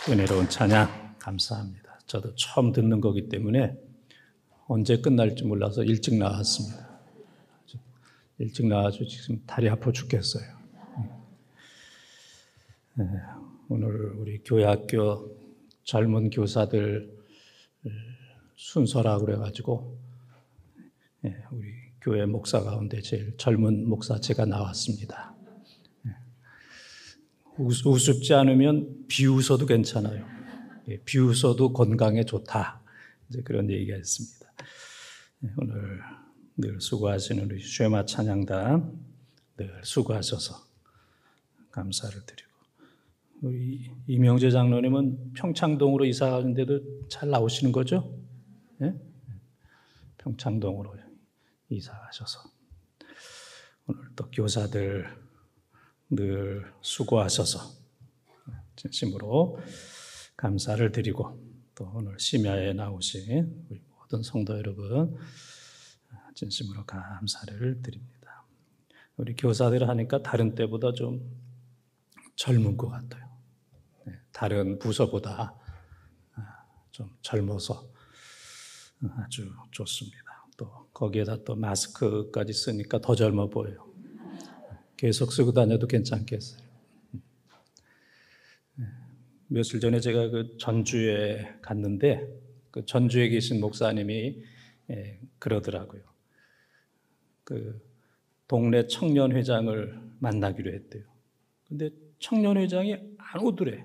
은혜로운 찬양 감사합니다. 저도 처음 듣는 거기 때문에 언제 끝날지 몰라서 일찍 나왔습니다. 일찍 나와서 지금 다리 아파 죽겠어요. 오늘 우리 교회 학교 젊은 교사들 순서라 그래가지고 우리 교회 목사 가운데 제일 젊은 목사 제가 나왔습니다. 우습지 않으면 비웃어도 괜찮아요. 비웃어도 건강에 좋다. 이제 그런 얘기가 있습니다. 오늘 늘 수고하시는 우리 쉐마 찬양단 늘 수고하셔서 감사를 드리고, 우리 이명재 장로님은 평창동으로 이사 가는데도 잘 나오시는 거죠? 네? 평창동으로 이사 가셔서 오늘 또 교사들 늘 수고하셔서 진심으로 감사를 드리고, 또 오늘 심야에 나오신 우리 모든 성도 여러분 진심으로 감사를 드립니다. 우리 교사들 하니까 다른 때보다 좀 젊은 것 같아요. 다른 부서보다 좀 젊어서 아주 좋습니다. 또 거기에다 또 마스크까지 쓰니까 더 젊어 보여요. 계속 쓰고 다녀도 괜찮겠어요. 며칠 전에 제가 그 전주에 갔는데, 그 전주에 계신 목사님이 그러더라고요. 그 동네 청년회장을 만나기로 했대요. 근데 청년회장이 안 오더래.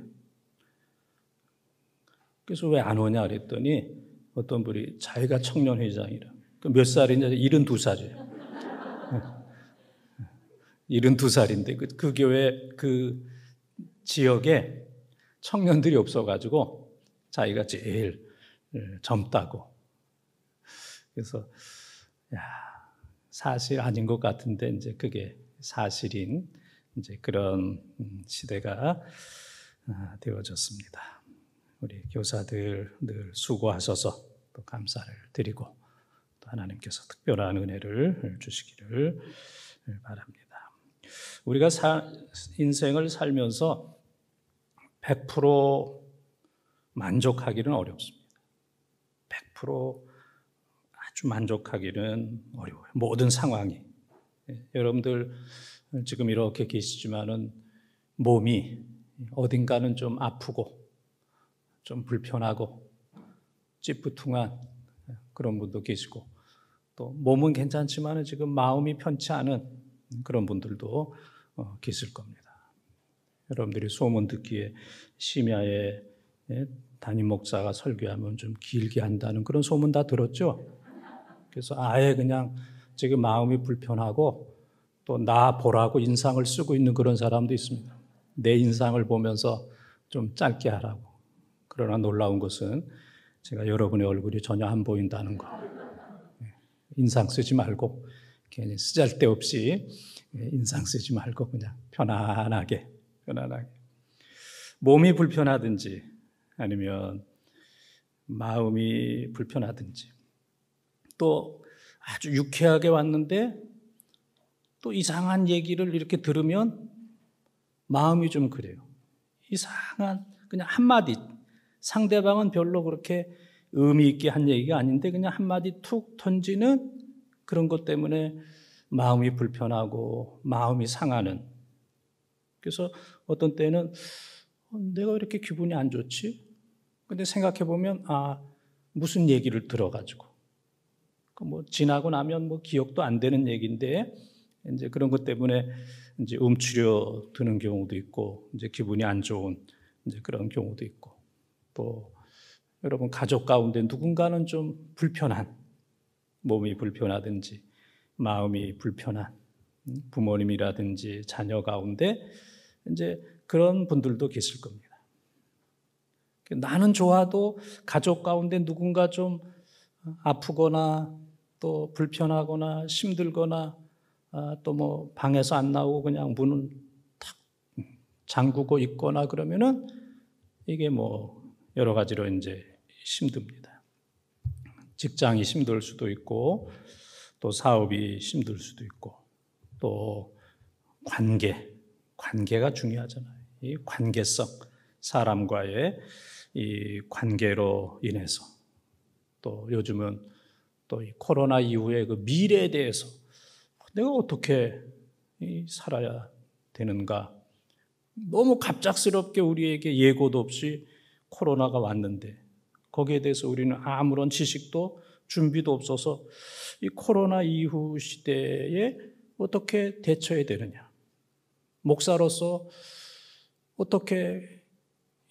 그래서 왜 안 오냐 그랬더니 어떤 분이 자기가 청년회장이라. 몇 살이냐? 72살이에요. 72살인데 그 교회 그 지역에 청년들이 없어가지고 자기가 제일 젊다고. 그래서 사실 아닌 것 같은데 이제 그게 사실인 이제 그런 시대가 되어졌습니다. 우리 교사들 늘 수고하셔서 또 감사를 드리고, 또 하나님께서 특별한 은혜를 주시기를 바랍니다. 우리가 인생을 살면서 100% 만족하기는 어렵습니다. 100% 아주 만족하기는 어려워요. 모든 상황이. 여러분들 지금 이렇게 계시지만은 몸이 어딘가는 좀 아프고 좀 불편하고 찌뿌퉁한 그런 분도 계시고, 또 몸은 괜찮지만은 지금 마음이 편치 않은 그런 분들도 계실 겁니다. 여러분들이 소문 듣기에 심야에 담임 목사가 설교하면 좀 길게 한다는 그런 소문 다 들었죠? 그래서 아예 그냥 지금 마음이 불편하고 또 나 보라고 인상을 쓰고 있는 그런 사람도 있습니다. 내 인상을 보면서 좀 짧게 하라고. 그러나 놀라운 것은 제가 여러분의 얼굴이 전혀 안 보인다는 거. 인상 쓰지 말고 괜히 쓰잘데없이 인상 쓰지 말고 그냥 편안하게. 몸이 불편하든지 아니면 마음이 불편하든지, 또 아주 유쾌하게 왔는데 또 이상한 얘기를 이렇게 들으면 마음이 좀 그래요. 이상한 그냥 한마디, 상대방은 별로 그렇게 의미 있게 한 얘기가 아닌데 그냥 한마디 툭 던지는 그런 것 때문에 마음이 불편하고 마음이 상하는. 그래서 어떤 때는 내가 왜 이렇게 기분이 안 좋지? 근데 생각해 보면 무슨 얘기를 들어가지고 뭐 지나고 나면 뭐 기억도 안 되는 얘기인데 이제 그런 것 때문에 이제 움츠려 드는 경우도 있고, 이제 기분이 안 좋은 이제 그런 경우도 있고, 또 여러분 가족 가운데 누군가는 좀 불편한, 몸이 불편하든지 마음이 불편한 부모님이라든지 자녀 가운데 이제 그런 분들도 계실 겁니다. 나는 좋아도 가족 가운데 누군가 좀 아프거나 또 불편하거나 힘들거나 또 뭐 방에서 안 나오고 그냥 문은 탁 잠그고 있거나 그러면은 이게 뭐 여러 가지로 이제 힘듭니다. 직장이 힘들 수도 있고, 또 사업이 힘들 수도 있고, 또 관계가 중요하잖아요. 이 관계성, 사람과의 이 관계로 인해서 또 요즘은 또 이 코로나 이후의 그 미래에 대해서 내가 어떻게 살아야 되는가? 너무 갑작스럽게 우리에게 예고도 없이 코로나가 왔는데 거기에 대해서 우리는 아무런 지식도 준비도 없어서 이 코로나 이후 시대에 어떻게 대처해야 되느냐? 목사로서 어떻게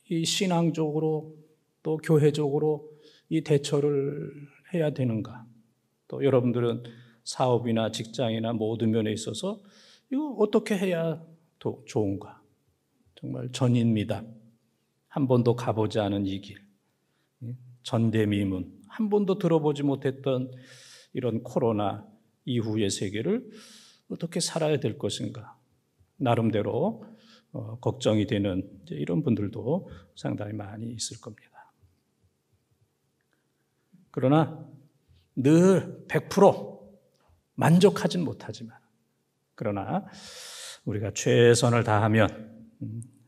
이 신앙적으로 또 교회적으로 이 대처를 해야 되는가? 또 여러분들은 사업이나 직장이나 모든 면에 있어서 이거 어떻게 해야 좋은가? 정말 전인미답, 한 번도 가보지 않은 이 길, 전대미문, 한 번도 들어보지 못했던 이런 코로나 이후의 세계를 어떻게 살아야 될 것인가? 나름대로 걱정이 되는 이런 분들도 상당히 많이 있을 겁니다. 그러나 늘 100% 만족하진 못하지만 그러나 우리가 최선을 다하면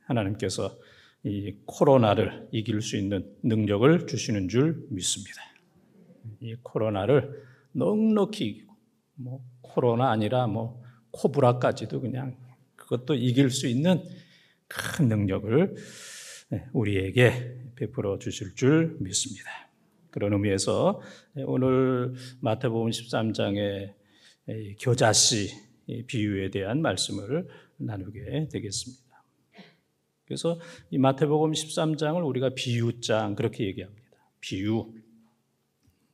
하나님께서 이 코로나를 이길 수 있는 능력을 주시는 줄 믿습니다. 이 코로나를 넉넉히 이기고 코로나 아니라 코브라까지도 그냥 그것도 이길 수 있는 큰 능력을 우리에게 베풀어 주실 줄 믿습니다. 그런 의미에서 오늘 마태복음 13장의 겨자씨 비유에 대한 말씀을 나누게 되겠습니다. 그래서 이 마태복음 13장을 우리가 비유장 그렇게 얘기합니다. 비유.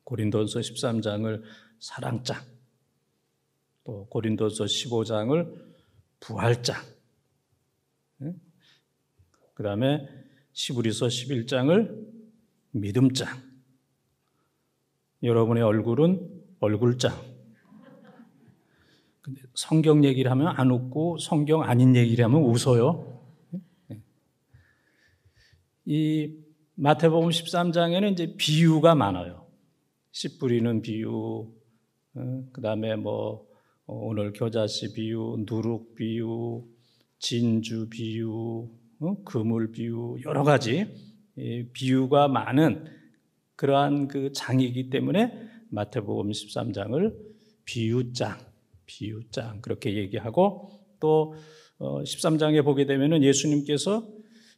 고린도서 13장을 사랑장, 또 고린도서 15장을 부활장, 그 다음에 시브리서 11장을 믿음장, 여러분의 얼굴은 얼굴장. 근데 성경 얘기를 하면 안 웃고 성경 아닌 얘기를 하면 웃어요. 이 마태복음 13장에는 이제 비유가 많아요. 씨 뿌리는 비유, 그 다음에 오늘 겨자씨 비유, 누룩 비유, 진주 비유, 그물 비유, 여러 가지 비유가 많은 그러한 그 장이기 때문에 마태복음 13장을 비유장 그렇게 얘기하고 또 13장에 보게 되면은 예수님께서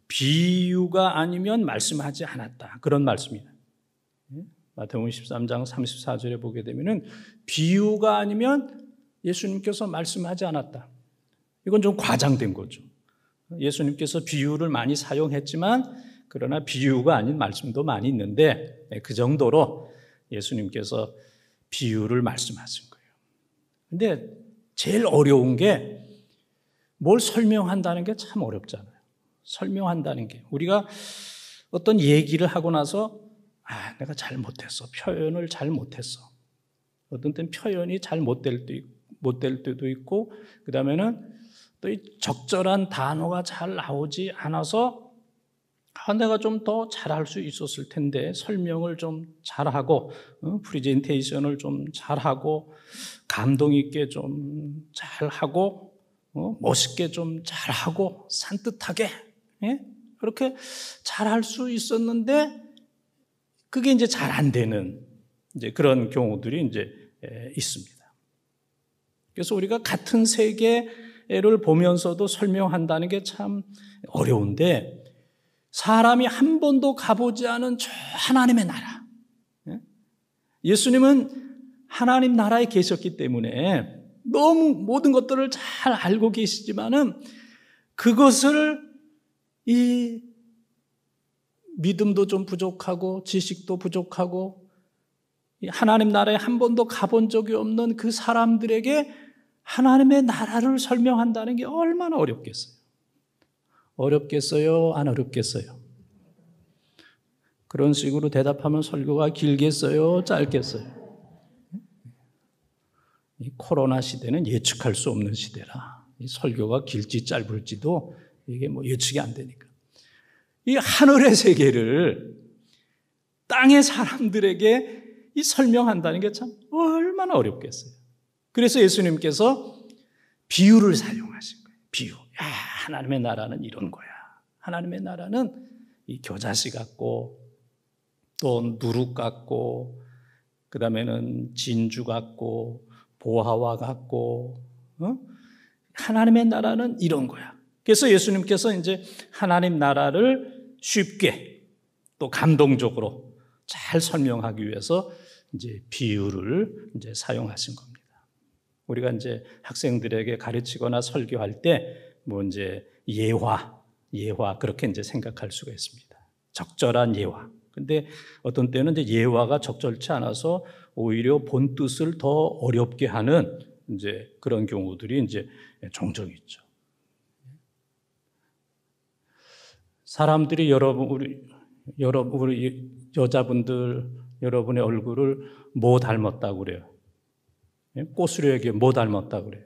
비유가 아니면 말씀하지 않았다. 그런 말씀이에요. 마태복음 13장 34절에 보게 되면은 비유가 아니면 예수님께서 말씀하지 않았다. 이건 좀 과장된 거죠. 예수님께서 비유를 많이 사용했지만 그러나 비유가 아닌 말씀도 많이 있는데 그 정도로 예수님께서 비유를 말씀하신 거예요. 근데 제일 어려운 게 뭘 설명한다는 게 참 어렵잖아요. 설명한다는 게 우리가 어떤 얘기를 하고 나서 내가 잘못했어. 표현을 잘못했어. 어떤 때는 표현이 잘 못 될 때도 있고 그 다음에는 또 이 적절한 단어가 잘 나오지 않아서 내가 좀 더 잘할 수 있었을 텐데 설명을 좀 잘하고 프레젠테이션을 좀 잘하고 감동 있게 좀 잘하고 멋있게 좀 잘하고 산뜻하게 그렇게 잘할 수 있었는데 그게 이제 잘 안 되는 이제 그런 경우들이 이제 있습니다. 그래서 우리가 같은 세계를 보면서도 설명한다는 게 참 어려운데 사람이 한 번도 가보지 않은 저 하나님의 나라. 예수님은 하나님 나라에 계셨기 때문에 너무 모든 것들을 잘 알고 계시지만은 그것을 이 믿음도 좀 부족하고 지식도 부족하고 하나님 나라에 한 번도 가본 적이 없는 그 사람들에게 하나님의 나라를 설명한다는 게 얼마나 어렵겠어요. 어렵겠어요? 안 어렵겠어요? 그런 식으로 대답하면 설교가 길겠어요? 짧겠어요? 이 코로나 시대는 예측할 수 없는 시대라. 이 설교가 길지 짧을지도 이게 예측이 안 되니까. 이 하늘의 세계를 땅의 사람들에게 이 설명한다는 게 참 얼마나 어렵겠어요. 그래서 예수님께서 비유를 사용하신 거예요. 비유. 하나님의 나라는 이런 거야. 하나님의 나라는 이 겨자씨 같고 또 누룩 같고 그다음에는 진주 같고 보화와 같고 하나님의 나라는 이런 거야. 그래서 예수님께서 이제 하나님 나라를 쉽게 또 감동적으로 잘 설명하기 위해서 이제 비유를 이제 사용하신 겁니다. 우리가 이제 학생들에게 가르치거나 설교할 때 뭐 이제 예화 그렇게 이제 생각할 수가 있습니다. 적절한 예화. 근데 어떤 때는 이제 예화가 적절치 않아서 오히려 본 뜻을 더 어렵게 하는 이제 그런 경우들이 이제 종종 있죠. 사람들이 우리 여자분들 여러분의 얼굴을 뭐 닮았다고 그래요? 꼬수려에게 뭐 닮았다고 그래요?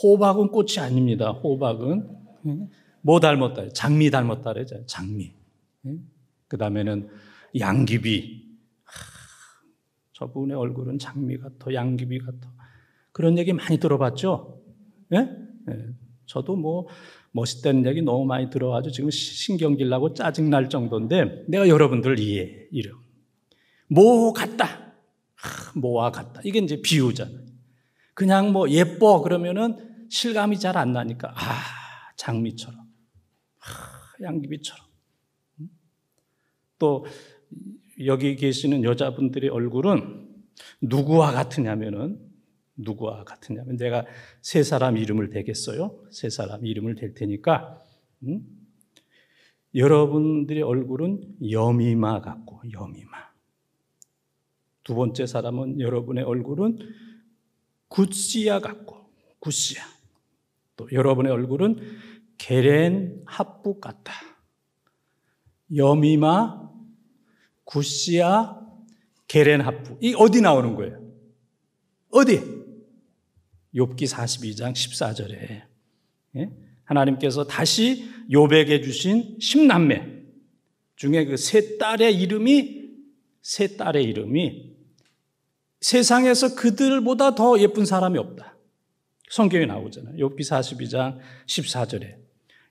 호박은 꽃이 아닙니다. 호박은 뭐 닮았다? 장미 닮았다 그러죠. 장미. 그 다음에는 양귀비. 저분의 얼굴은 장미 같아, 양귀비 같아. 그런 얘기 많이 들어봤죠? 예? 저도 뭐 멋있다는 얘기 너무 많이 들어가지고 지금 신경질 나고 짜증 날 정도인데 내가 여러분들을 이해해. 이래요. 뭐 같다. 뭐와 같다. 이게 이제 비유잖아요. 그냥 뭐 예뻐 그러면은 실감이 잘 안 나니까 장미처럼, 양귀비처럼. 또 여기 계시는 여자분들의 얼굴은 누구와 같으냐면 내가 세 사람 이름을 대겠어요? 세 사람 이름을 댈 테니까 여러분들의 얼굴은 여미마 같고 여미마. 두 번째 사람은 여러분의 얼굴은 굿시아 같고 굿시아. 또 여러분의 얼굴은 게렌 합북 같다. 여미마, 굿시아, 게렌 합북. 이 어디 나오는 거예요? 어디? 욥기 42장 14절에 하나님께서 다시 욥에게 주신 10남매 중에 그 세 딸의 이름이 세상에서 그들보다 더 예쁜 사람이 없다. 성경에 나오잖아요. 욥기 42장 14절에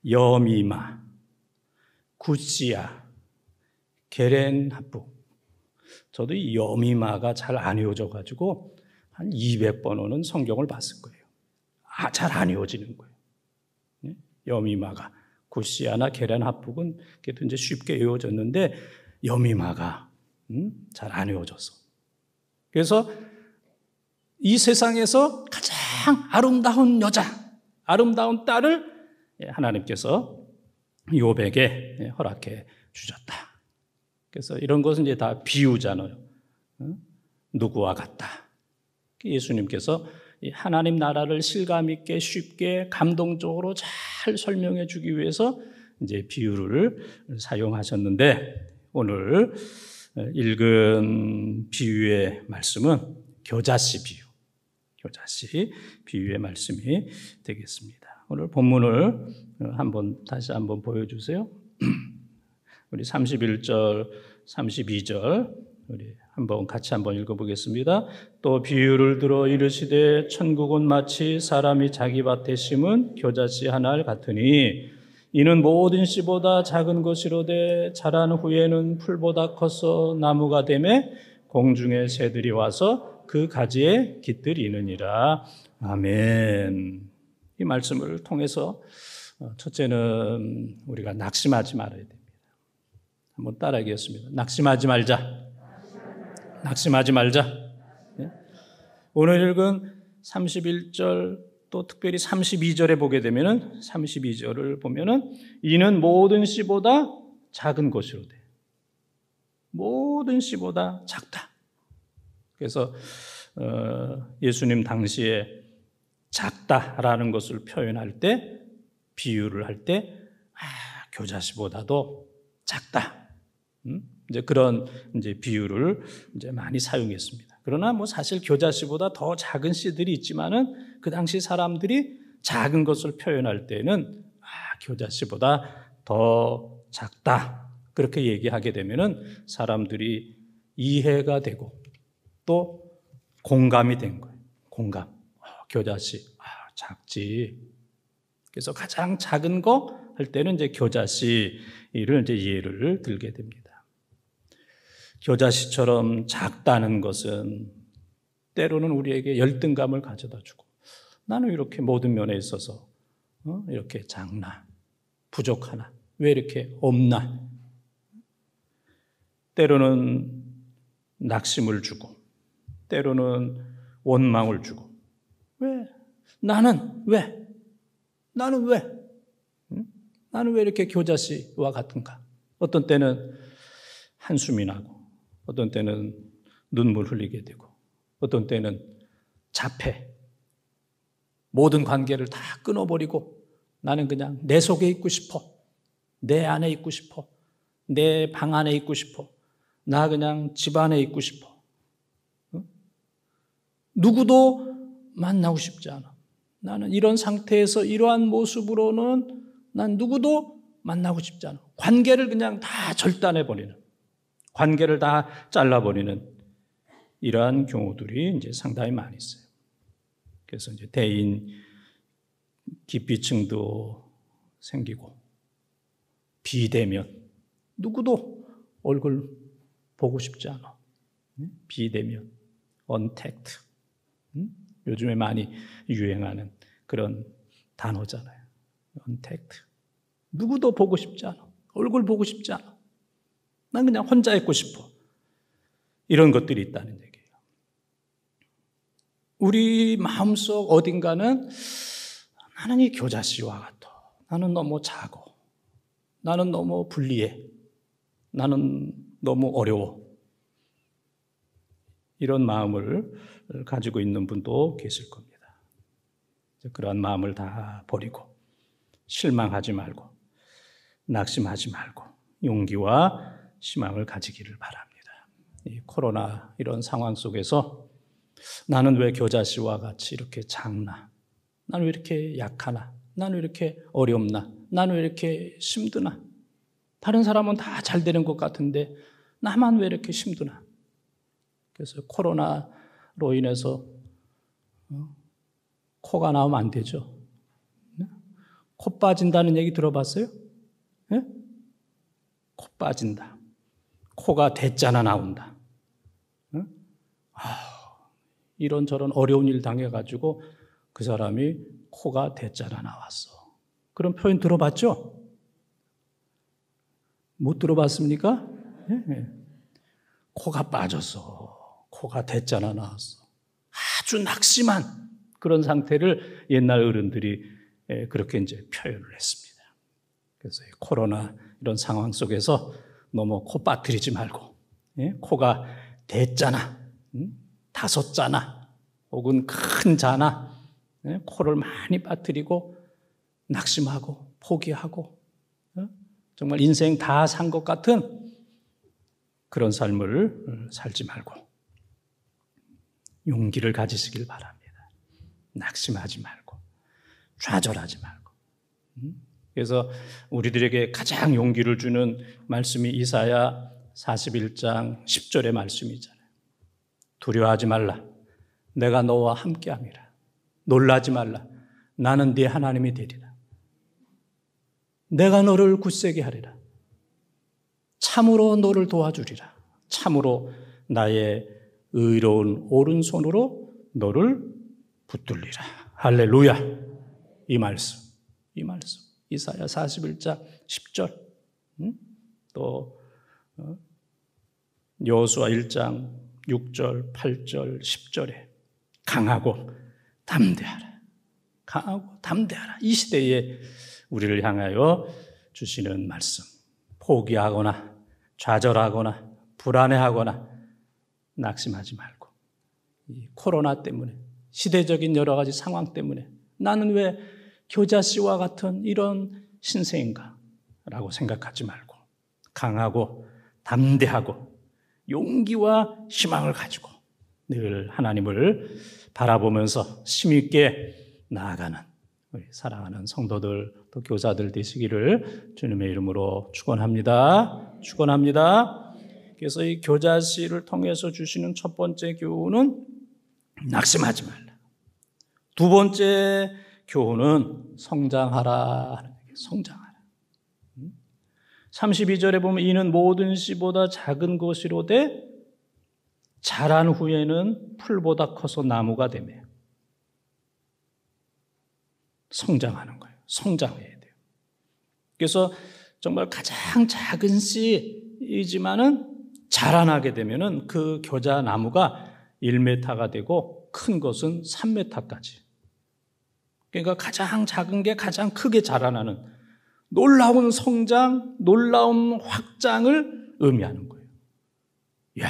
여미마, 굿시아, 게렌 합북. 저도 이 여미마가 잘 안 외워져가지고 한 200번은 성경을 봤을 거예요. 잘 안 외워지는 거예요. 여미마가 굿시아나 게렌 합북은 그래도 이제 쉽게 외워졌는데 여미마가 잘 안 외워졌어. 그래서 이 세상에서 가장 아름다운 여자, 아름다운 딸을 하나님께서 욥에게 허락해 주셨다. 그래서 이런 것은 이제 다 비유잖아요. 누구와 같다. 예수님께서 하나님 나라를 실감 있게 쉽게 감동적으로 잘 설명해 주기 위해서 이제 비유를 사용하셨는데 오늘 읽은 비유의 말씀은 겨자씨 비유의 말씀이 되겠습니다. 오늘 본문을 다시 한번 보여주세요. 우리 31절, 32절 우리 같이 한번 읽어보겠습니다. 또 비유를 들어 이르시되 천국은 마치 사람이 자기 밭에 심은 겨자씨 하나를 같으니 이는 모든 씨보다 작은 것이로되 자란 후에는 풀보다 커서 나무가 되매 공중의 새들이 와서 그 가지에 깃들이느니라. 아멘. 이 말씀을 통해서 첫째는 우리가 낙심하지 말아야 됩니다. 한번 따라하겠습니다. 낙심하지 말자. 낙심하지 말자. 오늘 읽은 31절 또 특별히 32절에 보게 되면은 32절을 보면은 이는 모든 씨보다 작은 것이로 돼. 모든 씨보다 작다. 그래서 예수님 당시에 작다라는 것을 표현할 때 비유를 할 때 겨자씨보다도 작다. 이제 그런 이제 비유를 이제 많이 사용했습니다. 그러나 뭐 사실 겨자씨보다 더 작은 씨들이 있지만은 그 당시 사람들이 작은 것을 표현할 때는 겨자씨보다 더 작다. 그렇게 얘기하게 되면은 사람들이 이해가 되고 또 공감이 된 거예요. 공감. 겨자씨 작지. 그래서 가장 작은 거 할 때는 이제 겨자씨를 이제 예를 들게 됩니다. 겨자씨처럼 작다는 것은 때로는 우리에게 열등감을 가져다 주고, 나는 이렇게 모든 면에 있어서 이렇게 작나, 부족하나, 왜 이렇게 없나. 때로는 낙심을 주고, 때로는 원망을 주고, 왜? 나는 왜? 나는 왜? 나는 왜 이렇게 겨자씨와 같은가? 어떤 때는 한숨이 나고, 어떤 때는 눈물 흘리게 되고, 어떤 때는 자폐, 모든 관계를 다 끊어버리고 나는 그냥 내 속에 있고 싶어, 내 안에 있고 싶어, 내 방 안에 있고 싶어, 나 그냥 집 안에 있고 싶어. 누구도 만나고 싶지 않아. 나는 이런 상태에서 이러한 모습으로는 난 누구도 만나고 싶지 않아. 관계를 그냥 다 절단해버리는, 관계를 다 잘라버리는 이러한 경우들이 이제 상당히 많이 있어요. 그래서 이제 대인 기피증도 생기고, 비대면, 누구도 얼굴 보고 싶지 않아. 비대면, 언택트. 요즘에 많이 유행하는 그런 단어잖아요. 언택트. 누구도 보고 싶지 않아. 얼굴 보고 싶지 않아. 난 그냥 혼자 있고 싶어. 이런 것들이 있다는 얘기예요. 우리 마음속 어딘가는 나는 이 겨자씨와 같아. 나는 너무 작고, 나는 너무 불리해, 나는 너무 어려워. 이런 마음을 가지고 있는 분도 계실 겁니다. 그러한 마음을 다 버리고 실망하지 말고 낙심하지 말고 용기와 희망을 가지기를 바랍니다. 이 코로나 이런 상황 속에서 나는 왜 겨자씨와 같이 이렇게 작나? 나는 왜 이렇게 약하나? 나는 왜 이렇게 어렵나? 나는 왜 이렇게 힘드나? 다른 사람은 다 잘 되는 것 같은데 나만 왜 이렇게 힘드나? 그래서 코로나로 인해서 코가 나오면 안 되죠. 코 빠진다는 얘기 들어봤어요? 네? 코 빠진다. 코가 대짜나 나온다. 이런저런 어려운 일 당해가지고 그 사람이 코가 대짜나 나왔어. 그런 표현 들어봤죠? 못 들어봤습니까? 네. 코가 빠졌어. 코가 대짜나 나왔어. 아주 낙심한 그런 상태를 옛날 어른들이 그렇게 이제 표현을 했습니다. 그래서 코로나 이런 상황 속에서 너무 코 빠뜨리지 말고, 코가 대짜나, 5자나, 혹은 큰 자나, 코를 많이 빠뜨리고 낙심하고 포기하고 정말 인생 다 산 것 같은 그런 삶을 살지 말고 용기를 가지시길 바랍니다. 낙심하지 말고 좌절하지 말고. 그래서 우리들에게 가장 용기를 주는 말씀이 이사야 41장 10절의 말씀이잖아요. 두려워하지 말라. 내가 너와 함께함이라. 놀라지 말라. 나는 네 하나님이 되리라. 내가 너를 굳세게 하리라. 참으로 너를 도와주리라. 참으로 나의 의로운 오른손으로 너를 붙들리라. 할렐루야. 이 말씀. 이사야 41장 10절. 또 여호수아 1장 6절, 8절, 10절에 강하고 담대하라. 강하고 담대하라. 이 시대에 우리를 향하여 주시는 말씀. 포기하거나 좌절하거나 불안해하거나 낙심하지 말고, 이 코로나 때문에, 시대적인 여러 가지 상황 때문에 나는 왜 겨자씨와 같은 이런 신세인가? 라고 생각하지 말고 강하고 담대하고 용기와 희망을 가지고 늘 하나님을 바라보면서 힘있게 나아가는 우리 사랑하는 성도들 또 교사들 되시기를 주님의 이름으로 축원합니다. 그래서 이 겨자씨를 통해서 주시는 첫 번째 교훈은 낙심하지 말라. 두 번째 교훈은 성장하라 하는 얘기예요. 성장하라. 32절에 보면 이는 모든 씨보다 작은 것이로되 자란 후에는 풀보다 커서 나무가 되며 성장하는 거예요. 성장해야 돼요. 그래서 정말 가장 작은 씨이지만은 자라나게 되면은 그 겨자 나무가 1m가 되고 큰 것은 3m까지. 그러니까 가장 작은 게 가장 크게 자라나는 놀라운 성장, 놀라운 확장을 의미하는 거예요. 이야,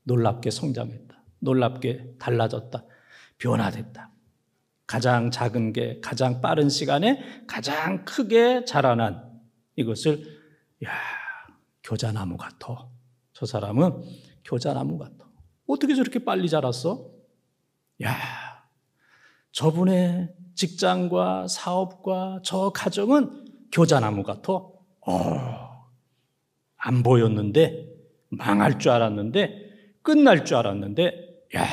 놀랍게 성장했다. 놀랍게 달라졌다. 변화됐다. 가장 작은 게 가장 빠른 시간에 가장 크게 자라난 이것을 야, 겨자나무 같아. 저 사람은 겨자나무 같아. 어떻게 저렇게 빨리 자랐어? 야, 저분의 직장과 사업과 저 가정은 겨자나무 같아. 안 보였는데 망할 줄 알았는데 끝날 줄 알았는데 야,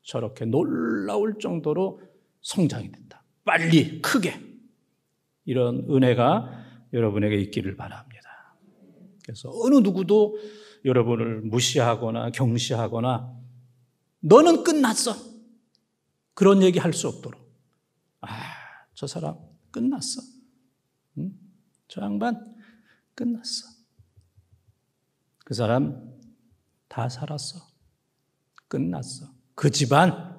저렇게 놀라울 정도로 성장이 된다. 빨리 크게. 이런 은혜가 여러분에게 있기를 바랍니다. 그래서 어느 누구도 여러분을 무시하거나 경시하거나 너는 끝났어. 그런 얘기 할 수 없도록. 저 사람 끝났어. 저 양반 끝났어. 그 사람 다 살았어. 끝났어. 그 집안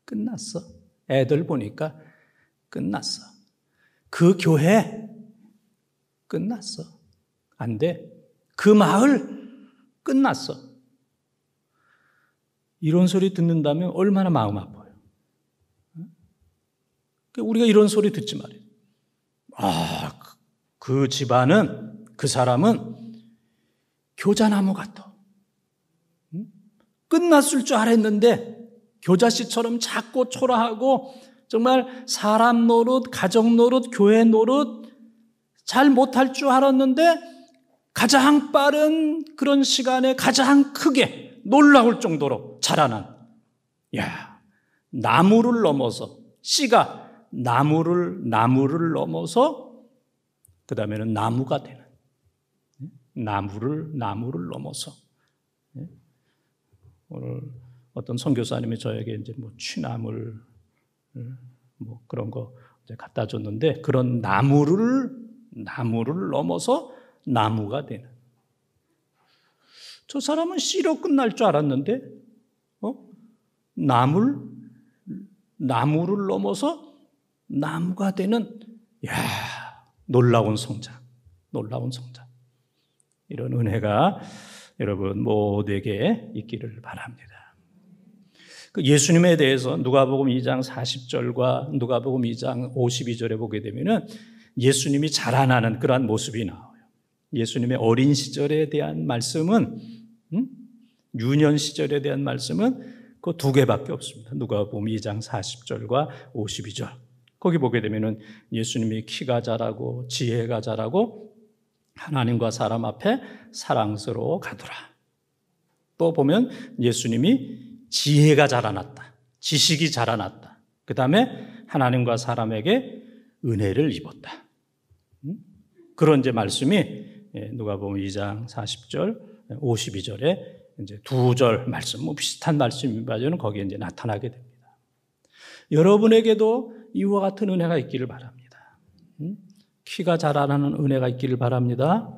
끝났어. 애들 보니까 끝났어. 그 교회 끝났어. 안 돼. 그 마을 끝났어. 이런 소리 듣는다면 얼마나 마음 아파요. 우리가 이런 소리 듣지 말이에요. 그 집안은, 그 사람은 겨자나무 같아. 끝났을 줄 알았는데 겨자씨처럼 작고 초라하고 정말 사람 노릇, 가정 노릇, 교회 노릇 잘 못할 줄 알았는데 가장 빠른 그런 시간에 가장 크게 놀라울 정도로 자라난, 나무를 넘어서, 씨가 나무를 넘어서 그 다음에는 나무가 되는, 나무를 넘어서. 오늘 어떤 선교사님이 저에게 이제 취나물 그런 거 이제 갖다 줬는데, 그런 나무를 넘어서 나무가 되는. 저 사람은 씨로 끝날 줄 알았는데, 나무를 넘어서 나무가 되는, 놀라운 성장. 이런 은혜가 여러분 모두에게 있기를 바랍니다. 그 예수님에 대해서 누가복음 2장 40절과 누가복음 2장 52절에 보게 되면은 예수님이 자라나는 그러한 모습이 나와요. 예수님의 어린 시절에 대한 말씀은, 유년 시절에 대한 말씀은 그 두 개밖에 없습니다. 누가복음 2장 40절과 52절. 거기 보게 되면은 예수님이 키가 자라고 지혜가 자라고 하나님과 사람 앞에 사랑스러워 가더라. 또 보면 예수님이 지혜가 자라났다. 지식이 자라났다. 그 다음에 하나님과 사람에게 은혜를 입었다. 그런 이제 말씀이 누가복음 2장 40절, 52절에 이제 두 절 말씀, 비슷한 말씀이지만 거기에 이제 나타나게 됩니다. 여러분에게도 이와 같은 은혜가 있기를 바랍니다. 키가 자라나는 은혜가 있기를 바랍니다.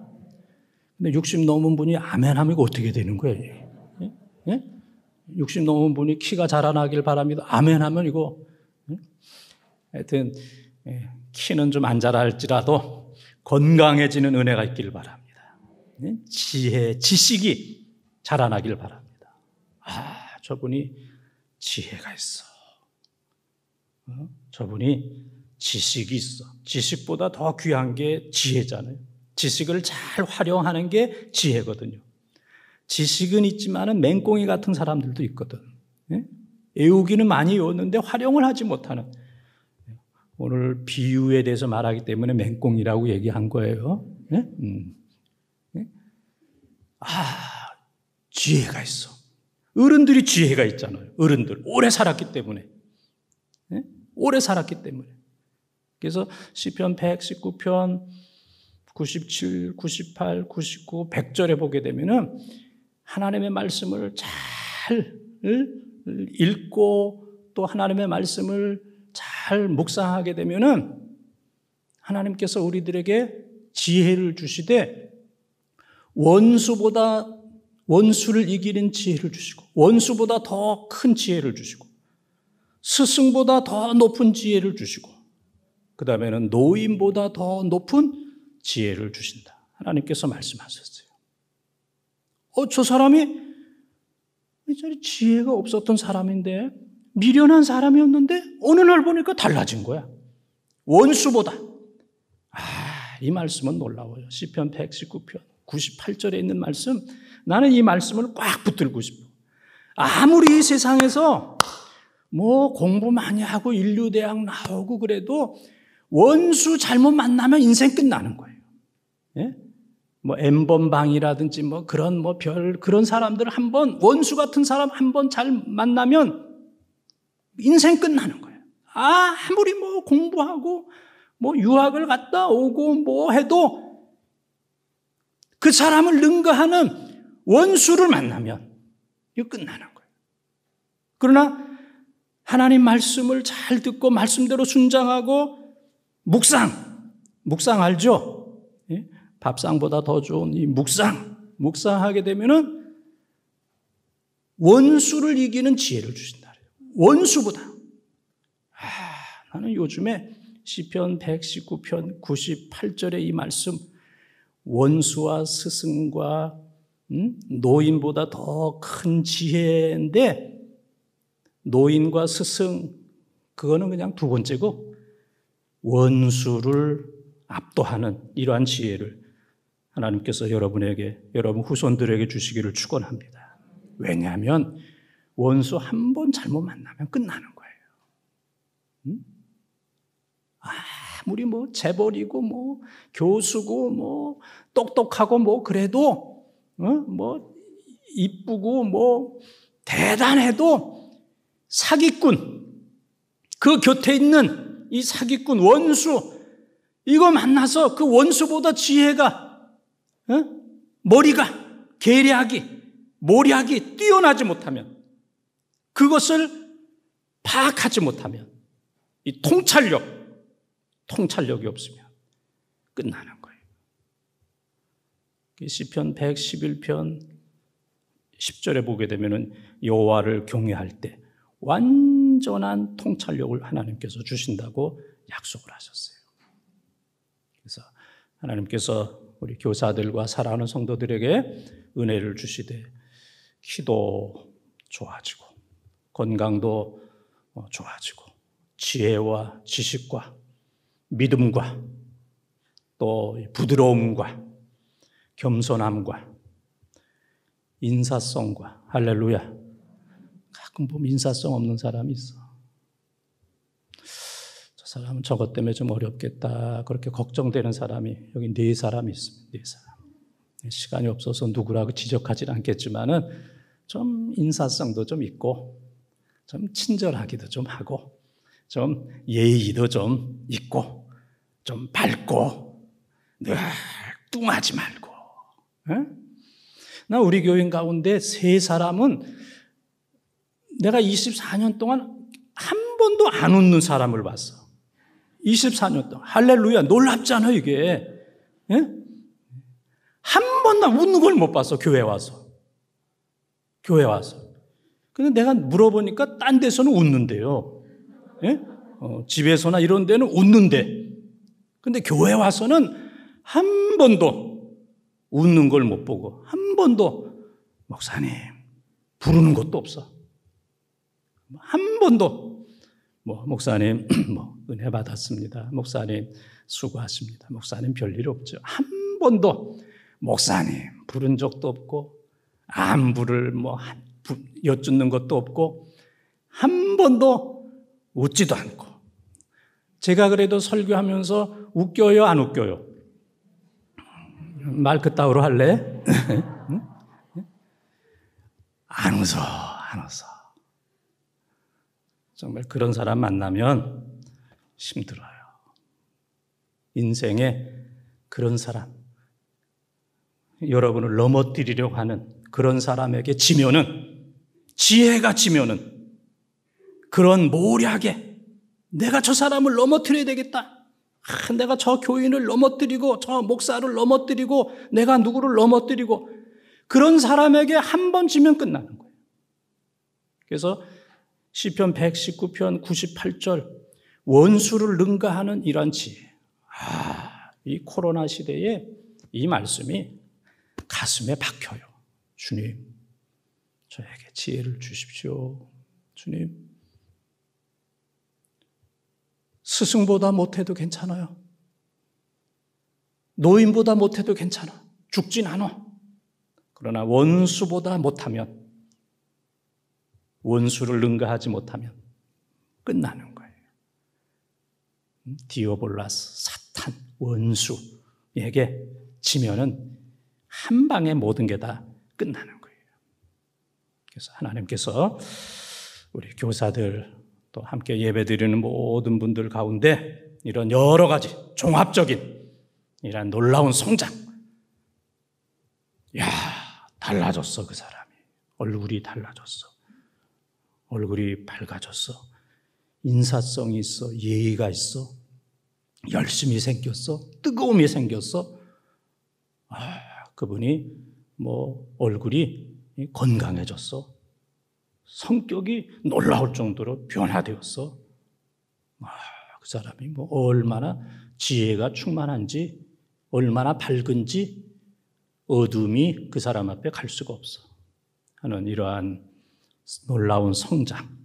근데 60 넘은 분이 아멘 하면 이거 어떻게 되는 거예요? 60 넘은 분이 키가 자라나길 바랍니다. 아멘 하면 이거, 하여튼, 키는 좀 안 자랄지라도 건강해지는 은혜가 있기를 바랍니다. 지혜, 지식이 자라나길 바랍니다. 저분이 지혜가 있어. 저분이 지식이 있어. 지식보다 더 귀한 게 지혜잖아요. 지식을 잘 활용하는 게 지혜거든요. 지식은 있지만은 맹꽁이 같은 사람들도 있거든. 외우기는 많이 외웠는데 활용을 하지 못하는. 오늘 비유에 대해서 말하기 때문에 맹꽁이라고 얘기한 거예요. 지혜가 있어. 어른들이 지혜가 있잖아요. 어른들 오래 살았기 때문에. 오래 살았기 때문에. 그래서 시편 119편 97, 98, 99, 100절에 보게 되면은 하나님의 말씀을 잘 읽고 또 하나님의 말씀을 잘 묵상하게 되면은 하나님께서 우리들에게 지혜를 주시되 원수를 이기는 지혜를 주시고 원수보다 더 큰 지혜를 주시고 스승보다 더 높은 지혜를 주시고 그 다음에는 노인보다 더 높은 지혜를 주신다. 하나님께서 말씀하셨어요. 저 사람이 지혜가 없었던 사람인데 미련한 사람이었는데 어느 날 보니까 달라진 거야. 원수보다. 이 말씀은 놀라워요. 시편 119편 98절에 있는 말씀, 나는 이 말씀을 꽉 붙들고 싶어. 아무리 이 세상에서 뭐 공부 많이 하고 인류대학 나오고 그래도 원수 잘못 만나면 인생 끝나는 거예요. 예? 뭐 N번방이라든지 뭐 그런 그런 사람들 한번 원수 같은 사람 한번 잘 만나면 인생 끝나는 거예요. 아무리 뭐 공부하고 뭐 유학을 갔다 오고 뭐 해도 그 사람을 능가하는 원수를 만나면 이거 끝나는 거예요. 그러나 하나님 말씀을 잘 듣고 말씀대로 순종하고 묵상 알죠? 예? 밥상보다 더 좋은 이 묵상하게 되면은 원수를 이기는 지혜를 주신다. 원수보다. 나는 요즘에 시편 119편 98절의 이 말씀, 원수와 스승과 노인보다 더 큰 지혜인데 노인과 스승 그거는 그냥 두 번째고 원수를 압도하는 이러한 지혜를 하나님께서 여러분 후손들에게 주시기를 축원합니다. 왜냐하면 원수 한 번 잘못 만나면 끝나는 거예요. 아무리 뭐 재벌이고 뭐 교수고 뭐 똑똑하고 뭐 그래도 뭐 이쁘고 뭐 대단해도 사기꾼, 그 곁에 있는 이 사기꾼 원수, 이거 만나서 그 원수보다 지혜가, 머리가, 계략이, 모략이 뛰어나지 못하면, 그것을 파악하지 못하면, 이 통찰력이 없으면 끝나는 거예요. 시편 111편 10절에 보게 되면은 여호와를 경외할 때 완전한 통찰력을 하나님께서 주신다고 약속을 하셨어요. 그래서 하나님께서 우리 교사들과 사랑하는 성도들에게 은혜를 주시되 키도 좋아지고 건강도 좋아지고 지혜와 지식과 믿음과 또 부드러움과 겸손함과 인사성과 할렐루야. 가끔 보면 인사성 없는 사람이 있어. 저 사람은 저것 때문에 좀 어렵겠다 그렇게 걱정되는 사람이 여기 4사람이 있습니다. 4사람. 시간이 없어서 누구라고 지적하지는 않겠지만은 좀 인사성도 좀 있고 좀 친절하기도 좀 하고 좀 예의도 좀 있고 좀 밝고 늘 뚱하지 말고. 나 우리 교인 가운데 3사람은 내가 24년 동안 한 번도 안 웃는 사람을 봤어. 24년 동안. 할렐루야. 놀랍잖아 이게. 예? 한 번도 웃는 걸 못 봤어. 교회 와서. 근데 내가 물어보니까 딴 데서는 웃는데요. 예? 집에서나 이런 데는 웃는데. 근데 교회 와서는 한 번도 웃는 걸 못 보고 한 번도 목사님 부르는 것도 없어. 한 번도 목사님 은혜 받았습니다. 목사님 수고하십니다. 목사님 별일 없죠. 한 번도 목사님 부른 적도 없고 안부를 여쭙는 것도 없고 한 번도 웃지도 않고. 제가 그래도 설교하면서 웃겨요 안 웃겨요? 말 그따위로 할래? 안 웃어. 정말 그런 사람 만나면 힘들어요. 인생에 그런 사람, 여러분을 넘어뜨리려고 하는 그런 사람에게 지면은, 지혜가 지면은 그런 모략에 내가 저 사람을 넘어뜨려야 되겠다. 내가 저 교인을 넘어뜨리고 저 목사를 넘어뜨리고 내가 누구를 넘어뜨리고, 그런 사람에게 한 번 지면 끝나는 거예요. 그래서 시편 119편 98절, 원수를 능가하는 이런 지혜. 이 코로나 시대에 이 말씀이 가슴에 박혀요. 주님, 저에게 지혜를 주십시오. 주님, 스승보다 못해도 괜찮아요. 노인보다 못해도 괜찮아. 죽진 않아. 그러나 원수보다 못하면, 원수를 능가하지 못하면 끝나는 거예요. 디오볼라스, 사탄, 원수에게 지면은 한 방에 모든 게 다 끝나는 거예요. 그래서 하나님께서 우리 교사들, 또 함께 예배드리는 모든 분들 가운데 이런 여러 가지 종합적인 이런 놀라운 성장, 달라졌어. 그 사람이 얼굴이 달라졌어. 얼굴이 밝아졌어. 인사성이 있어. 예의가 있어. 열심히 생겼어. 뜨거움이 생겼어. 그분이 얼굴이 건강해졌어. 성격이 놀라울 정도로 변화되었어. 그 사람이 얼마나 지혜가 충만한지, 얼마나 밝은지 어둠이 그 사람 앞에 갈 수가 없어 하는 이러한 놀라운 성장.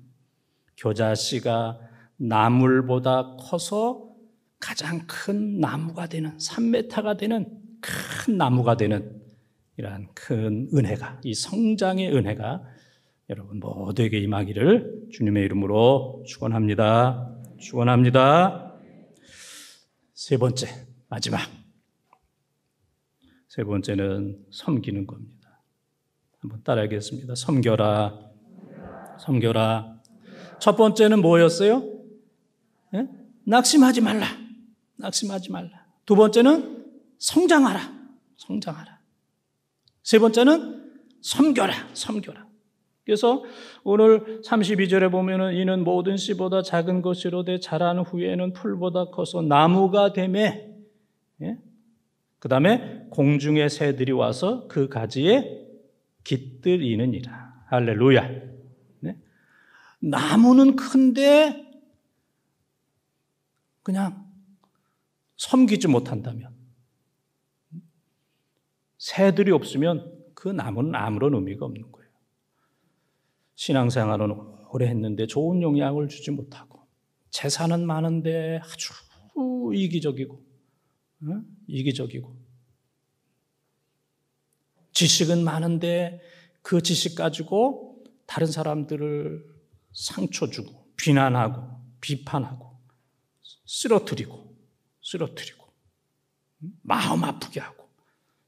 겨자씨가 나물보다 커서 가장 큰 나무가 되는, 3m가 되는 큰 나무가 되는 이러한 큰 은혜가, 이 성장의 은혜가 여러분 모두에게 임하기를 주님의 이름으로 축원합니다. 축원합니다. 세 번째, 마지막. 세 번째는 섬기는 겁니다. 한번 따라하겠습니다. 섬겨라. 섬겨라. 첫 번째는 뭐였어요? 낙심하지 말라. 낙심하지 말라. 두 번째는 성장하라. 성장하라. 세 번째는 섬겨라. 섬겨라. 그래서 오늘 32절에 보면은 이는 모든 씨보다 작은 것이로되 자란 후에는 풀보다 커서 나무가 되매, 그 다음에 공중의 새들이 와서 그 가지에 깃들이느니라. 할렐루야. 네? 나무는 큰데 그냥 섬기지 못한다면, 새들이 없으면 그 나무는 아무런 의미가 없는 거예요. 신앙생활은 오래 했는데 좋은 영향을 주지 못하고, 재산은 많은데 아주 이기적이고, 지식은 많은데 그 지식 가지고 다른 사람들을 상처 주고 비난하고 비판하고 쓰러뜨리고 마음 아프게 하고,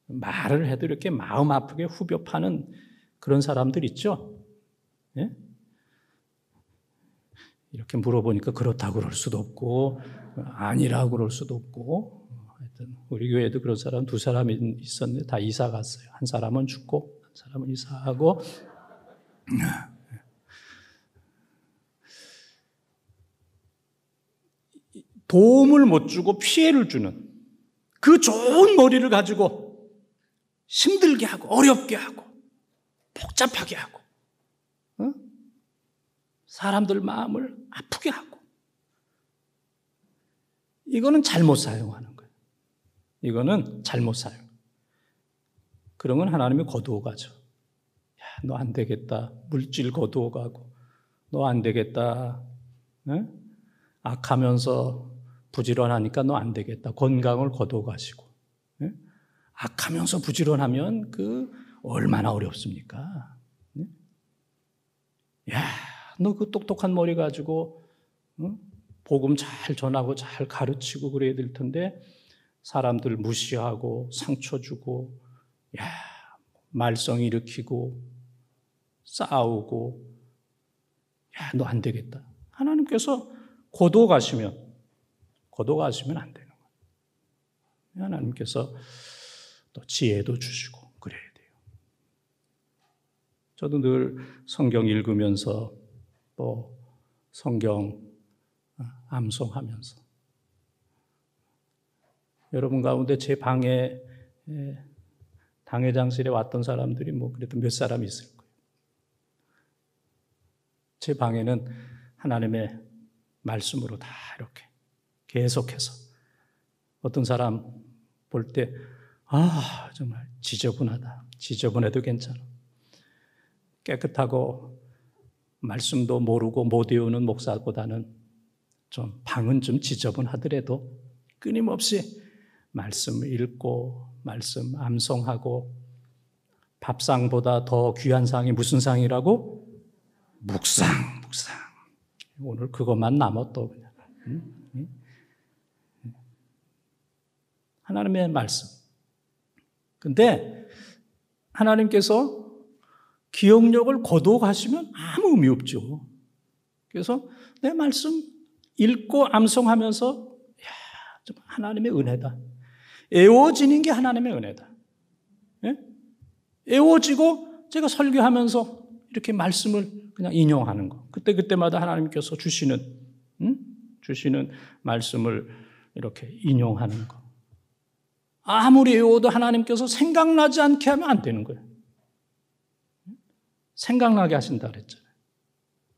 말을 해도 이렇게 마음 아프게 후벼 파는 그런 사람들 있죠. 예? 이렇게 물어보니까 그렇다고 그럴 수도 없고 아니라고 그럴 수도 없고, 하여튼 우리 교회에도 그런 사람 두 사람이 있었는데 다 이사 갔어요. 한 사람은 죽고 한 사람은 이사하고. 도움을 못 주고 피해를 주는 그 좋은 머리를 가지고 힘들게 하고 어렵게 하고 복잡하게 하고, 사람들 마음을 아프게 하고, 이거는 잘못 사용하는 거예요. 이거는 잘못 사용. 그런 건 하나님이 거두어 가죠. 너 안 되겠다. 물질 거두어 가고, 너 안 되겠다. 악하면서 부지런하니까 너 안 되겠다. 건강을 거두어 가시고. 악하면서 부지런하면 얼마나 어렵습니까? 너 그 똑똑한 머리 가지고 복음 잘 전하고 잘 가르치고 그래야 될 텐데 사람들 무시하고 상처 주고 말썽 일으키고 싸우고, 너 안 되겠다. 하나님께서 거두어 가시면 거둬가시면 안 되는 거예요. 하나님께서 또 지혜도 주시고 그래야 돼요. 저도 늘 성경 읽으면서 또 성경 암송하면서 여러분 가운데 제 방에 당회장실에 왔던 사람들이 뭐 그래도 몇 사람 있을 거예요. 제 방에는 하나님의 말씀으로 다 이렇게 계속해서 어떤 사람 볼 때 정말 지저분하다. 지저분해도 괜찮아. 깨끗하고 말씀도 모르고 못 외우는 목사보다는 좀 방은 좀 지저분하더라도 끊임없이 말씀을 읽고 말씀 암송하고 밥상보다 더 귀한 상이 무슨 상이라고? 묵상. 오늘 그것만 남아 또 그냥. 하나님의 말씀. 근데 하나님께서 기억력을 거둬가시면 아무 의미 없죠. 그래서 내 말씀 읽고 암송하면서 좀 하나님의 은혜다. 애워지는 게 하나님의 은혜다. 예? 애워지고 제가 설교하면서 이렇게 말씀을 그냥 인용하는 거. 그때마다 하나님께서 주시는 말씀을 이렇게 인용하는 거. 아무리 외워도 하나님께서 생각나지 않게 하면 안 되는 거예요. 생각나게 하신다 그랬잖아요.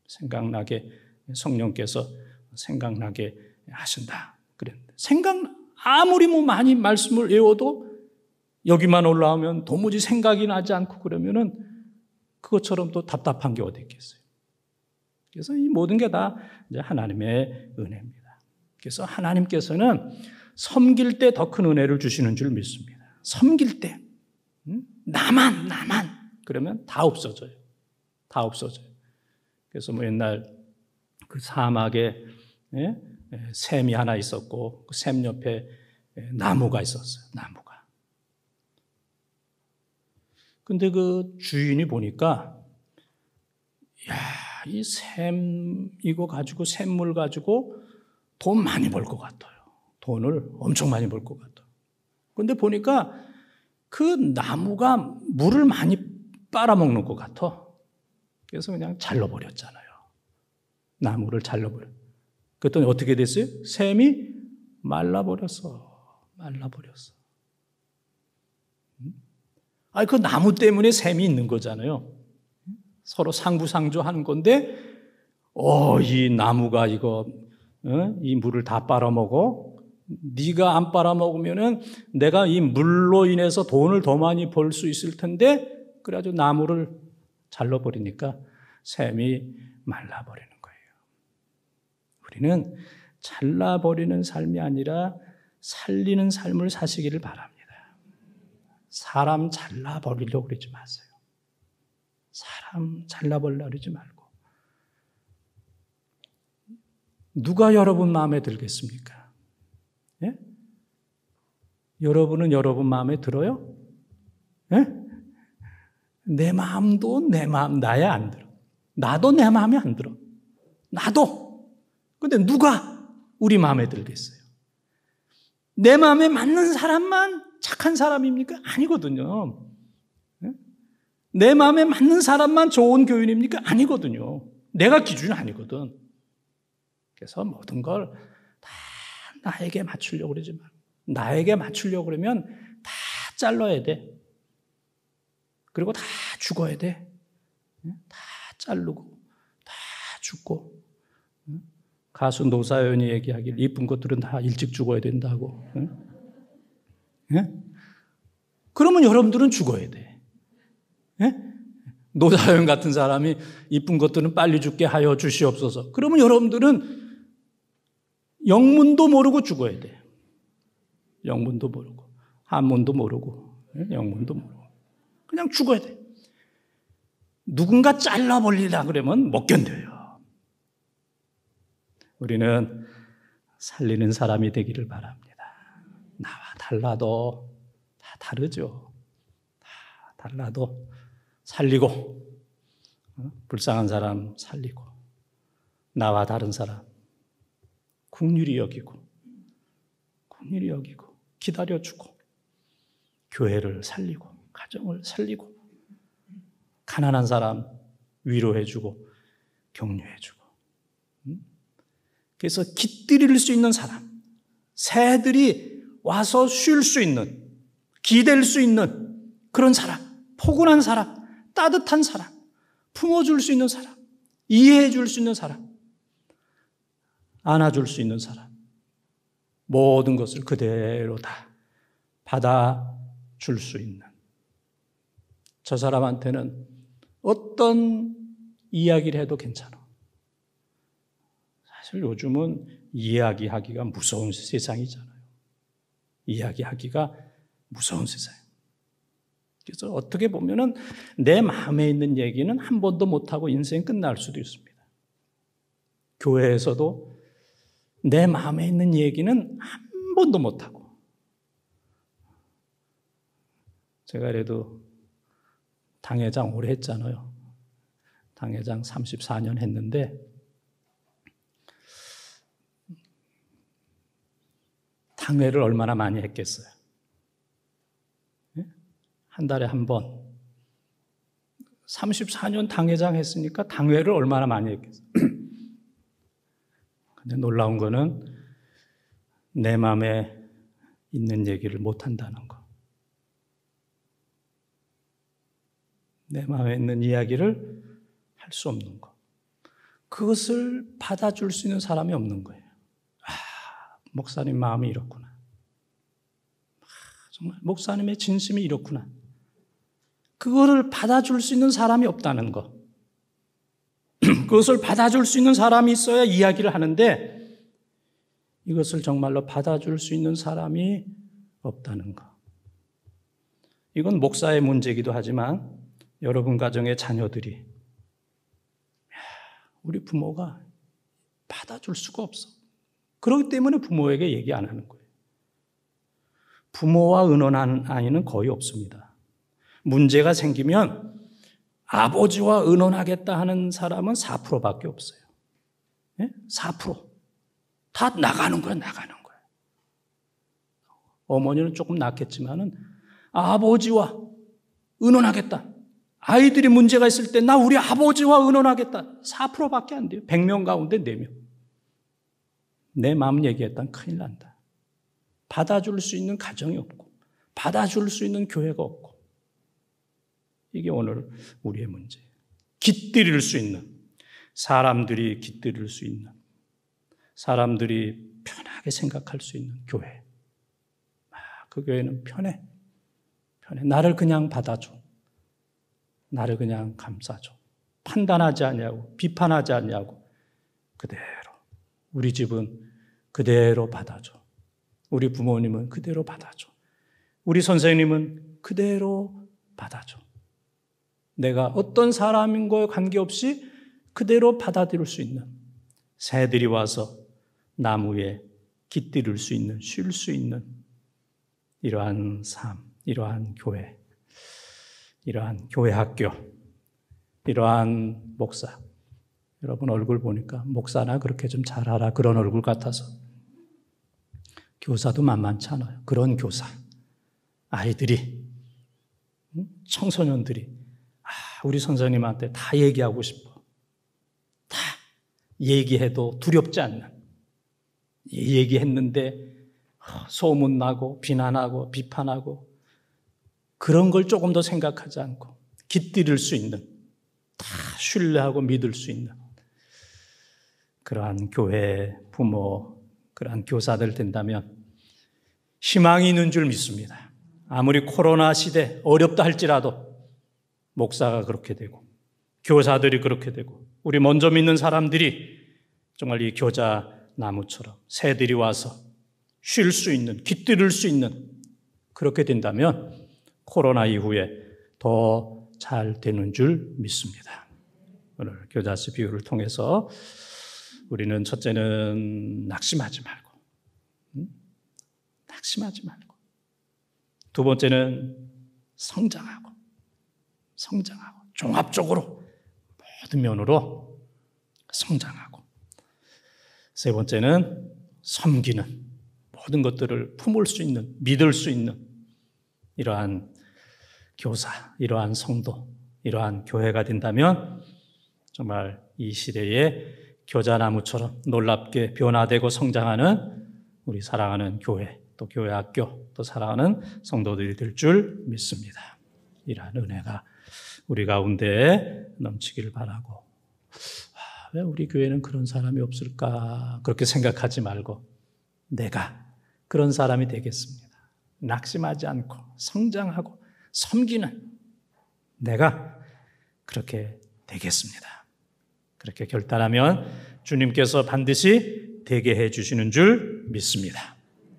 생각나게 성령께서 생각나게 하신다 그랬는데 아무리 뭐 많이 말씀을 외워도 여기만 올라오면 도무지 생각이 나지 않고 그러면은 그것처럼 또 답답한 게 어디 있겠어요. 그래서 이 모든 게 다 이제 하나님의 은혜입니다. 그래서 하나님께서는 섬길 때 더 큰 은혜를 주시는 줄 믿습니다. 섬길 때 나만 그러면 다 없어져요. 다 없어져요. 그래서 뭐 옛날 그 사막에 샘이 하나 있었고 그 샘 옆에 나무가 있었어요. 나무가. 근데 그 주인이 보니까 이 샘 이거 가지고 샘물 가지고 돈 많이 벌 것 같아요. 돈을 엄청 많이 벌 것 같아요. 근데 보니까 그 나무가 물을 많이 빨아먹는 것 같아. 그래서 그냥 잘라버렸잖아요. 나무를 잘라버려. 그랬더니 어떻게 됐어요? 샘이 말라버렸어. 그 나무 때문에 샘이 있는 거잖아요. 서로 상부상조하는 건데, 이 나무가 이 물을 다 빨아먹어. 네가 안 빨아먹으면은 내가 이 물로 인해서 돈을 더 많이 벌 수 있을 텐데, 그래가지고 나무를 잘라버리니까 샘이 말라버리는 거예요. 우리는 잘라버리는 삶이 아니라 살리는 삶을 사시기를 바랍니다. 사람 잘라버리려고 그러지 마세요. 사람 잘라버리려고 그러지 말고. 누가 여러분 마음에 들겠습니까? 예? 여러분은 여러분 마음에 들어요? 예? 내 마음도 내 마음 나야 안 들어. 나도 내 마음에 안 들어. 나도. 근데 누가 우리 마음에 들겠어요? 내 마음에 맞는 사람만 착한 사람입니까? 아니거든요. 예? 내 마음에 맞는 사람만 좋은 교인입니까? 아니거든요. 내가 기준이 아니거든. 그래서 모든 걸 다 나에게 맞추려고 그러지 마. 나에게 맞추려고 그러면 다 잘라야 돼. 그리고 다 죽어야 돼. 다 자르고 다 죽고. 가수 노사연이 얘기하길 이쁜 것들은 다 일찍 죽어야 된다고. 그러면 여러분들은 죽어야 돼. 노사연 같은 사람이 이쁜 것들은 빨리 죽게 하여 주시옵소서. 그러면 여러분들은 영문도 모르고 죽어야 돼. 영문도 모르고 한문도 모르고 영문도 모르고 그냥 죽어야 돼. 누군가 잘라버리려 그러면 못 견뎌요. 우리는 살리는 사람이 되기를 바랍니다. 나와 달라도 다 다르죠. 다 달라도 살리고 불쌍한 사람 살리고 나와 다른 사람 긍휼히 여기고 긍휼히 여기고 기다려주고 교회를 살리고 가정을 살리고 가난한 사람 위로해주고 격려해주고 그래서 깃들일 수 있는 사람, 새들이 와서 쉴 수 있는, 기댈 수 있는 그런 사람, 포근한 사람, 따뜻한 사람, 품어줄 수 있는 사람, 이해해줄 수 있는 사람, 안아줄 수 있는 사람, 모든 것을 그대로 다 받아줄 수 있는 저 사람한테는 어떤 이야기를 해도 괜찮아. 사실 요즘은 이야기하기가 무서운 세상이잖아요. 이야기하기가 무서운 세상. 그래서 어떻게 보면은 내 마음에 있는 얘기는 한 번도 못하고 인생 끝날 수도 있습니다. 교회에서도 내 마음에 있는 얘기는 한 번도 못하고. 제가 그래도 당회장 오래 했잖아요. 당회장 34년 했는데 당회를 얼마나 많이 했겠어요? 한 달에 한 번. 34년 당회장 했으니까 당회를 얼마나 많이 했겠어요? 근데 놀라운 거는 내 마음에 있는 얘기를 못 한다는 거. 내 마음에 있는 이야기를 할 수 없는 거. 그것을 받아줄 수 있는 사람이 없는 거예요. 목사님 마음이 이렇구나. 정말 목사님의 진심이 이렇구나. 그거를 받아줄 수 있는 사람이 없다는 거. 그것을 받아줄 수 있는 사람이 있어야 이야기를 하는데 이것을 정말로 받아줄 수 있는 사람이 없다는 거. 이건 목사의 문제이기도 하지만 여러분 가정의 자녀들이 우리 부모가 받아줄 수가 없어. 그렇기 때문에 부모에게 얘기 안 하는 거예요. 부모와 의논하는 아이는 거의 없습니다. 문제가 생기면 아버지와 의논하겠다 하는 사람은 4%밖에 없어요. 4%. 다 나가는 거예요. 어머니는 조금 낫겠지만은 아버지와 의논하겠다. 아이들이 문제가 있을 때 나 우리 아버지와 의논하겠다. 4%밖에 안 돼요. 100명 가운데 4명. 내 마음 얘기했다면 큰일 난다. 받아줄 수 있는 가정이 없고 받아줄 수 있는 교회가 없고 이게 오늘 우리의 문제예요. 깃들일 수 있는 사람들이 깃들일 수 있는 사람들이 편하게 생각할 수 있는 교회. 그 교회는 편해. 나를 그냥 받아줘. 나를 그냥 감싸줘. 판단하지 않냐고 비판하지 않냐고 그대로 우리 집은 그대로 받아줘. 우리 부모님은 그대로 받아줘. 우리 선생님은 그대로 받아줘. 내가 어떤 사람인 거에 관계없이 그대로 받아들일 수 있는 새들이 와서 나무에 깃들일 수 있는, 쉴 수 있는 이러한 삶, 이러한 교회, 이러한 교회 학교, 이러한 목사. 여러분 얼굴 보니까 목사나 그렇게 좀 잘하라 그런 얼굴 같아서 교사도 만만치 않아요. 그런 교사. 아이들이, 청소년들이 우리 선생님한테 다 얘기하고 싶어. 다 얘기해도 두렵지 않는. 얘기했는데 소문나고 비난하고 비판하고 그런 걸 조금 더 생각하지 않고 깃들일 수 있는, 다 신뢰하고 믿을 수 있는 그러한 교회, 부모, 그러한 교사들 된다면 희망이 있는 줄 믿습니다. 아무리 코로나 시대 어렵다 할지라도 목사가 그렇게 되고 교사들이 그렇게 되고 우리 먼저 믿는 사람들이 정말 이 교자 나무처럼 새들이 와서 쉴 수 있는, 깃들일 수 있는 그렇게 된다면 코로나 이후에 더 잘 되는 줄 믿습니다. 오늘 교자수 비유를 통해서 우리는 첫째는 낙심하지 말고 두 번째는 성장하고 종합적으로 모든 면으로 성장하고 세 번째는 섬기는 모든 것들을 품을 수 있는, 믿을 수 있는 이러한 교사, 이러한 성도, 이러한 교회가 된다면 정말 이 시대의 교자나무처럼 놀랍게 변화되고 성장하는 우리 사랑하는 교회, 또 교회 학교, 또 사랑하는 성도들이 될 줄 믿습니다. 이러한 은혜가 우리 가운데 넘치길 바라고, 왜 우리 교회는 그런 사람이 없을까 그렇게 생각하지 말고 내가 그런 사람이 되겠습니다. 낙심하지 않고 성장하고 섬기는 내가 그렇게 되겠습니다. 그렇게 결단하면 주님께서 반드시 되게 해주시는 줄 믿습니다.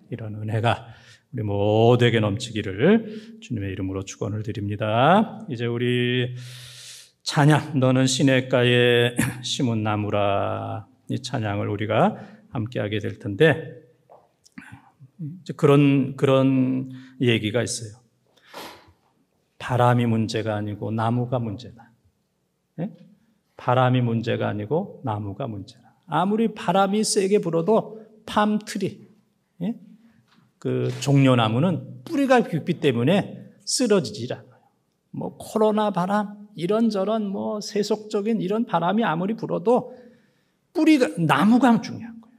이런 은혜가 우리 모두에게 넘치기를 주님의 이름으로 축원을 드립니다. 이제 우리 찬양, 너는 시냇가에 심은 나무라, 이 찬양을 우리가 함께하게 될 텐데, 이제 그런 얘기가 있어요. 바람이 문제가 아니고 나무가 문제다. 예? 바람이 문제가 아니고 나무가 문제다. 아무리 바람이 세게 불어도 팜트리, 예? 그 종려나무는 뿌리가 깊기 때문에 쓰러지질 않아요. 뭐 코로나 바람, 이런저런 뭐 세속적인 이런 바람이 아무리 불어도 뿌리가, 나무가 중요한 거예요.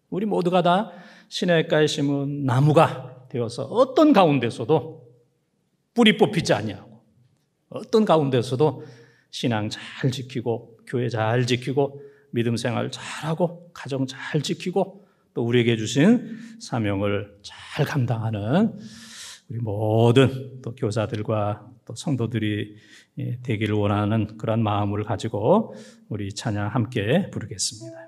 우리 모두가 다 시냇가에 심은 나무가 되어서 어떤 가운데서도 뿌리 뽑히지 아니하고, 어떤 가운데서도 신앙 잘 지키고, 교회 잘 지키고, 믿음 생활 잘하고, 가정 잘 지키고, 또 우리에게 주신 사명을 잘 감당하는 우리 모든 또 교사들과 또 성도들이 되기를 원하는 그런 마음을 가지고 우리 찬양 함께 부르겠습니다.